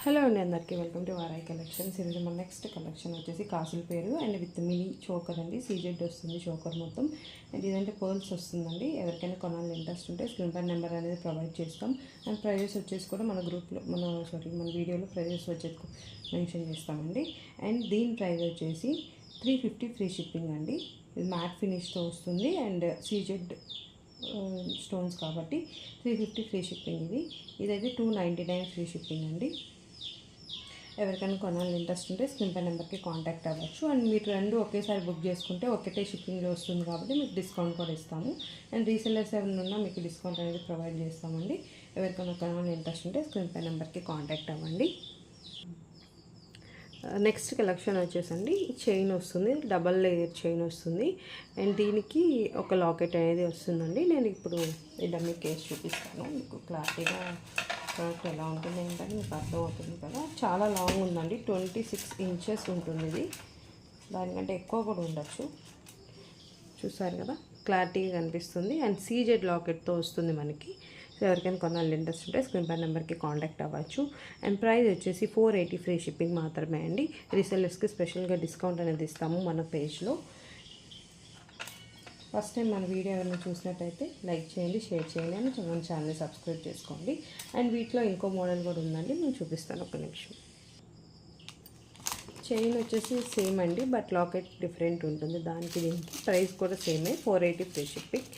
Hello అండి, అందరికీ welcome to Varai collections. ఈరోజు మన నెక్స్ట్ కలెక్షన్ వచ్చేసి కాసుల పేరు అండ్ విత్ మినీ చోకర్ అండి. సీజెడ్ వస్తుంది చోకర్ మొత్తం. అండ్ ఇదంటే పర్ల్స్ వస్తుందండి. ఎవరికైనా కొనాలని ఇంట్రెస్ట్ ఉంటే స్క్రీన్ పై నెంబర్ అనేది ప్రొవైడ్ చేస్తాం. అండ్ ప్రైజెస్ వచ్చేసి కూడా మన గ్రూప్లో మన వీడియోలో ప్రైజెస్ వచ్చేసి మెన్షన్ చేస్తామండి. అండ్ దీని ప్రైస్ వచ్చేసి 350 ఫ్రీ షిప్పింగ్ అండి. ఇది మ్యాట్ ఫినిష్తో వస్తుంది అండ్ సీజెడ్ స్టోన్స్ కాబట్టి 350 ఫ్రీ షిప్పింగ్. ఇదైతే 299 ఫ్రీ షిప్పింగ్ అండి. ఎవరికైనా కొనాలని ఇంట్రెస్ట్ ఉంటే స్క్రీన్ పై నెంబర్కి కాంటాక్ట్ అవ్వచ్చు. అండ్ మీరు రెండు ఒకేసారి బుక్ చేసుకుంటే ఒకటే షిప్పింగ్లో వస్తుంది కాబట్టి మీకు డిస్కౌంట్ కూడా ఇస్తాము. అండ్ రీసెల్లర్స్ ఎవరైనా ఉన్నా మీకు డిస్కౌంట్ అనేది ప్రొవైడ్ చేస్తామండి. ఎవరికైనా కొనాలని ఇంట్రెస్ట్ ఉంటే స్క్రీన్ పై నెంబర్కి కాంటాక్ట్ అవ్వండి. నెక్స్ట్ కలెక్షన్ వచ్చేసండి చైన్ వస్తుంది, డబల్ లేయర్ చైన్ వస్తుంది. అండ్ దీనికి ఒక లాకెట్ అనేది వస్తుందండి. నేను ఇప్పుడు ఈ డమ్మీ కేస్ చూపిస్తాను, మీకు క్లారిటీగా ప్రోడక్ట్ ఎలా ఉంటుంది ఏంటని మీకు అర్థమవుతుంది కదా. చాలా లాంగ్ ఉందండి, 26 ఇంచెస్ ఉంటుంది. ఇది దానికంటే ఎక్కువ కూడా ఉండొచ్చు. చూసారు కదా, క్లారిటీగా కనిపిస్తుంది. అండ్ సీజెడ్ లాకెట్తో వస్తుంది మనకి. సో ఎవరికైనా కొనాలి ఇంట్రెస్ట్ ఉంటే స్క్రీన్ పై నెంబర్కి కాంటాక్ట్ అవ్వచ్చు. అండ్ ప్రైస్ వచ్చేసి 480 ఫ్రీ షిప్పింగ్ మాత్రమే అండి. రీసెల్లర్స్కి స్పెషల్గా డిస్కౌంట్ అనేది ఇస్తాము మన పేజ్లో. ఫస్ట్ టైం మన వీడియో ఎవరైనా చూసినట్టయితే లైక్ చేయండి, షేర్ చేయండి, అని మన ఛానల్ని సబ్స్క్రైబ్ చేసుకోండి. అండ్ వీటిలో ఇంకో మోడల్ కూడా ఉందండి, నేను చూపిస్తాను ఒక నిమిషం. చైన్ వచ్చేసి సేమ్ అండి, బట్ లాకెట్ డిఫరెంట్ ఉంటుంది. దానికి దీనికి ప్రైస్ కూడా సేమే, 480 ఫ్రీ షిప్పింగ్.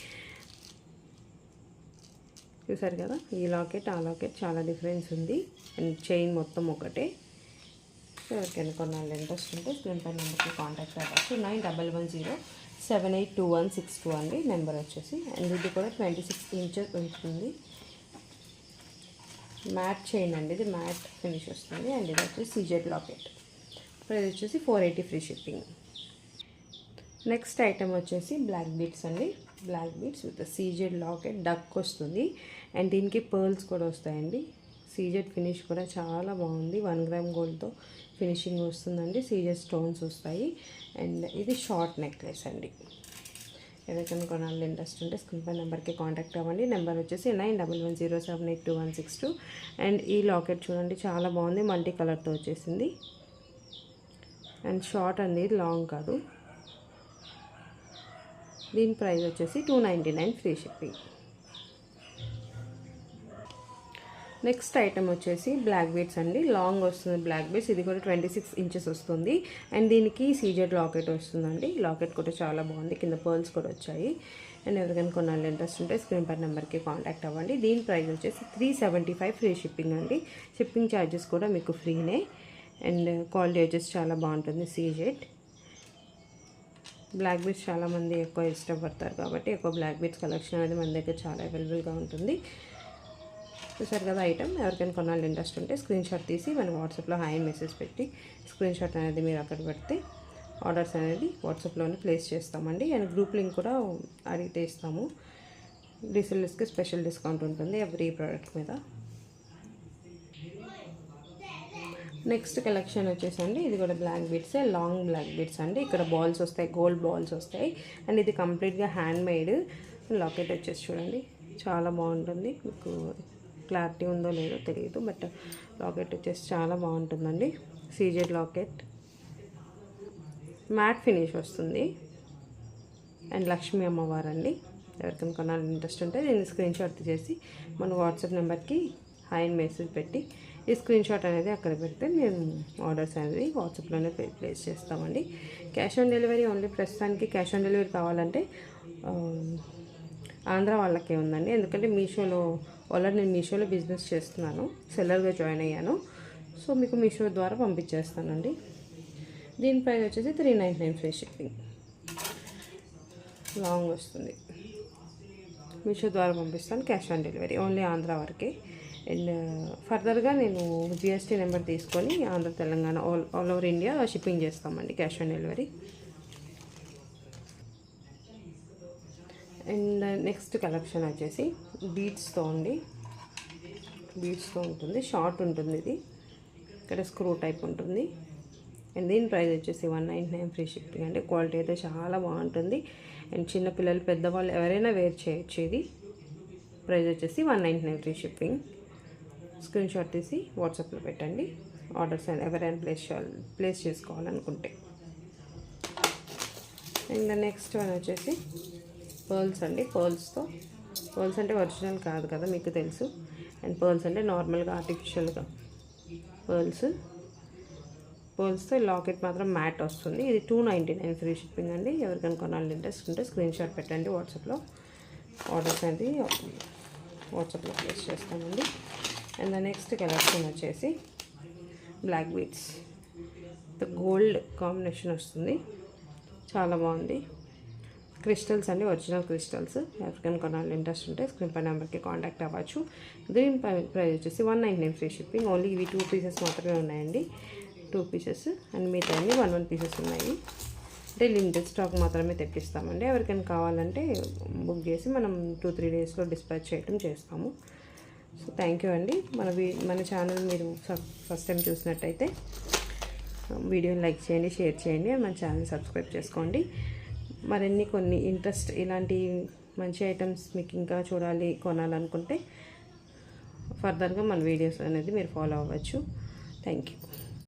చూసారు కదా, ఈ లాకెట్ ఆ లాకెట్ చాలా డిఫరెన్స్ ఉంది. అండ్ చైన్ మొత్తం ఒకటే. ఎవరికైనా కొనాలి ఇంట్రెస్ట్ ఉంటే స్క్రీన్ పై నెంబర్కి కాంటాక్ట్ అవ్వచ్చు. 9117822162 అండి నెంబర్ వచ్చేసి. అండ్ ఇది కూడా 26 ఇంచెస్ ఉంటుంది. మ్యాట్ చైన్ అండి, ఇది మ్యాట్ ఫినిష్ వస్తుంది. అండ్ ఇది వచ్చేసి సీజెడ్ లాకెట్. ప్రైస్ వచ్చేసి 480 ఫ్రీ షిప్పింగ్. నెక్స్ట్ ఐటమ్ వచ్చేసి బ్లాక్ బీడ్స్ అండి. Black beads with CZ locket డక్ వస్తుంది. అండ్ దీనికి పర్ల్స్ కూడా వస్తాయండి. సీజెడ్ ఫినిష్ కూడా చాలా బాగుంది. 1 గ్రామ్ గోల్డ్తో ఫినిషింగ్ వస్తుందండి. సీజెడ్ స్టోన్స్ వస్తాయి. అండ్ ఇది షార్ట్ నెక్లెస్ అండి. ఎవరికైనా కొనాలి ఇంట్రెస్ట్ ఉంటే స్క్రీన్ పై నెంబర్కి కాంటాక్ట్ అవ్వండి. నెంబర్ వచ్చేసి 9110782162. అండ్ ఈ లాకెట్ చూడండి, చాలా బాగుంది. మల్టీ కలర్తో వచ్చేసింది. అండ్ షార్ట్ అండి, లాంగ్ కాదు. దీని ప్రైస్ వచ్చేసి 299 ఫ్రీ షిప్పింగ్. నెక్స్ట్ ఐటమ్ వచ్చేసి బ్లాక్ బీడ్స్ అండి. లాంగ్ వస్తుంది బ్లాక్ బీడ్స్. ఇది కూడా 26 ఇంచెస్ వస్తుంది. అండ్ దీనికి సీజెడ్ లాకెట్ వస్తుందండి. లాకెట్ కూడా చాలా బాగుంది. కింద పర్ల్స్ కూడా వచ్చాయి. అండ్ ఎవరికైనా కొనాలి ఇంట్రెస్ట్ ఉంటే స్క్రీన్ పై నెంబర్కి కాంటాక్ట్ అవ్వండి. దీని ప్రైస్ వచ్చేసి 375 ఫ్రీ షిప్పింగ్ అండి. షిప్పింగ్ ఛార్జెస్ కూడా మీకు ఫ్రీనే. అండ్ క్వాలిటీ వచ్చేసి చాలా బాగుంటుంది. సీజెడ్ బ్లాక్ బీడ్స్ చాలామంది ఎక్కువ ఇష్టపడతారు కాబట్టి ఎక్కువ బ్లాక్ బీడ్స్ కలెక్షన్ అనేది మన దగ్గర చాలా అవైలబుల్గా ఉంటుంది. చూసారు కదా ఐటమ్. ఎవరికైనా కొనాలి ఇంట్రెస్ట్ ఉంటే స్క్రీన్ షాట్ తీసి మన వాట్సాప్లో హాయ్ మెసేజ్ పెట్టి స్క్రీన్ షాట్ అనేది మీరు అక్కడ పెడితే ఆర్డర్స్ అనేది వాట్సాప్లోనే ప్లేస్ చేస్తామండి. అండ్ గ్రూప్ లింక్ కూడా అడిగితే ఇస్తాము. రీసెల్లర్స్కి స్పెషల్ డిస్కౌంట్ ఉంటుంది ఎవ్రీ ప్రోడక్ట్ మీద. నెక్స్ట్ కలెక్షన్ వచ్చేసండి, ఇది కూడా బ్లాక్ బీడ్సే, లాంగ్ బ్లాక్ బీడ్స్ అండి. ఇక్కడ బాల్స్ వస్తాయి, గోల్డ్ బాల్స్ వస్తాయి. అండ్ ఇది కంప్లీట్గా హ్యాండ్ మేడ్. లాకెట్ వచ్చేసి చూడండి, చాలా బాగుంటుంది. మీకు క్లారిటీ ఉందో లేదో తెలియదు, బట్ లాకెట్ వచ్చేసి చాలా బాగుంటుందండి. సీజెడ్ లాకెట్, మ్యాట్ ఫినిష్ వస్తుంది. అండ్ లక్ష్మీ అమ్మవారు అండి. ఎవరికైనా కొనాలని ఇంట్రెస్ట్ ఉంటే దీన్ని స్క్రీన్ షాట్ తీసేసి మన వాట్సాప్ నెంబర్కి హాయ్ మెసేజ్ పెట్టి ఈ స్క్రీన్ షాట్ అనేది అక్కడ పెడితే మేము ఆర్డర్స్ అనేది వాట్సాప్లోనే ప్లేస్ చేస్తామండి. Cash on delivery only. ప్రస్తుతానికి క్యాష్ ఆన్ డెలివరీ కావాలంటే ఆంధ్ర వాళ్ళకే ఉందండి. ఎందుకంటే నేను మీషోలో బిజినెస్ చేస్తున్నాను, సెల్లర్గా జాయిన్ అయ్యాను. సో మీకు మీషో ద్వారా పంపించేస్తానండి. దీని ప్రైస్ వచ్చేసి 399 ఫ్రీ షిప్పింగ్. లాంగ్ వస్తుంది. మీషో ద్వారా పంపిస్తాను, cash on delivery only Andhra వరకే. అండ్ ఫర్దర్గా నేను జిఎస్టీ నెంబర్ తీసుకొని Andhra, Telangana all over India shipping చేస్తామండి, cash on delivery. And next collection వచ్చేసి బీడ్స్తో అండి. బీడ్స్తో ఉంటుంది, షార్ట్ ఉంటుంది. ఇది ఇక్కడ స్క్రూ టైప్ ఉంటుంది. అండ్ దీని ప్రైస్ వచ్చేసి 199 ఫ్రీ షిప్పింగ్ అండి. క్వాలిటీ అయితే చాలా బాగుంటుంది. అండ్ చిన్నపిల్లలు, పెద్దవాళ్ళు ఎవరైనా వేర్ చేయొచ్చు. ఇది ప్రైస్ వచ్చేసి 199 ఫ్రీ షిప్పింగ్. స్క్రీన్ షాట్ తీసి వాట్సాప్లో పెట్టండి. ఆర్డర్స్ ఎవరైనా ప్లేస్ చేసుకోవాలనుకుంటే. అండ్ నెక్స్ట్ వన్ వచ్చేసి పర్ల్స్ అండి. పర్ల్స్ అంటే ఒరిజినల్ కాదు కదా, మీకు తెలుసు. అండ్ పర్ల్స్ అంటే నార్మల్గా ఆర్టిఫిషియల్గా పర్ల్స్తో లాకెట్ మాత్రం మ్యాట్ వస్తుంది. ఇది 299 ఫ్రీ షిప్పింగ్ అండి. ఎవరికైనా కొనాలి ఇంట్రెస్ట్ ఉంటే స్క్రీన్ షాట్ పెట్టండి వాట్సాప్లో. ఆర్డర్స్ అనేది వాట్సాప్లో ప్లేస్ చేస్తామండి. అండ్ నెక్స్ట్ కలెక్షన్ వచ్చేసి బ్లాక్ బీడ్స్ గోల్డ్ కాంబినేషన్ వస్తుంది. చాలా బాగుంది. క్రిస్టల్స్ అండి, ఒరిజినల్ క్రిస్టల్స్. ఎవరికైనా కొనాలి ఇంట్రెస్ట్ ఉంటే స్క్రీన్ పై నెంబర్కి కాంటాక్ట్ అవ్వచ్చు. దీని ప్రైస్ వచ్చేసి 199 ఫ్రీ షిప్పింగ్. ఓన్లీ ఇవి 2 పీసెస్ మాత్రమే ఉన్నాయండి. 2 పీసెస్ అండ్ మిగతా అన్ని 1 పీసెస్ ఉన్నాయి. అంటే లిమిటెడ్ స్టాక్ మాత్రమే తెప్పిస్తామండి. ఎవరికైనా కావాలంటే బుక్ చేసి మనం 2-3 డేస్లో డిస్పాచ్ చేయడం చేస్తాము. సో థ్యాంక్ యూ అండి. మన ఛానల్ మీరు ఫస్ట్ టైం చూసినట్టయితే వీడియోని లైక్ చేయండి, షేర్ చేయండి, అండ్ మన ఛానల్ సబ్స్క్రైబ్ చేసుకోండి. మరిన్ని కొన్ని ఇలాంటి మంచి ఐటమ్స్ మీకు ఇంకా చూడాలి, కొనాలనుకుంటే ఫర్దర్గా మన వీడియోస్ అనేది మీరు ఫాలో అవ్వచ్చు. Thank you.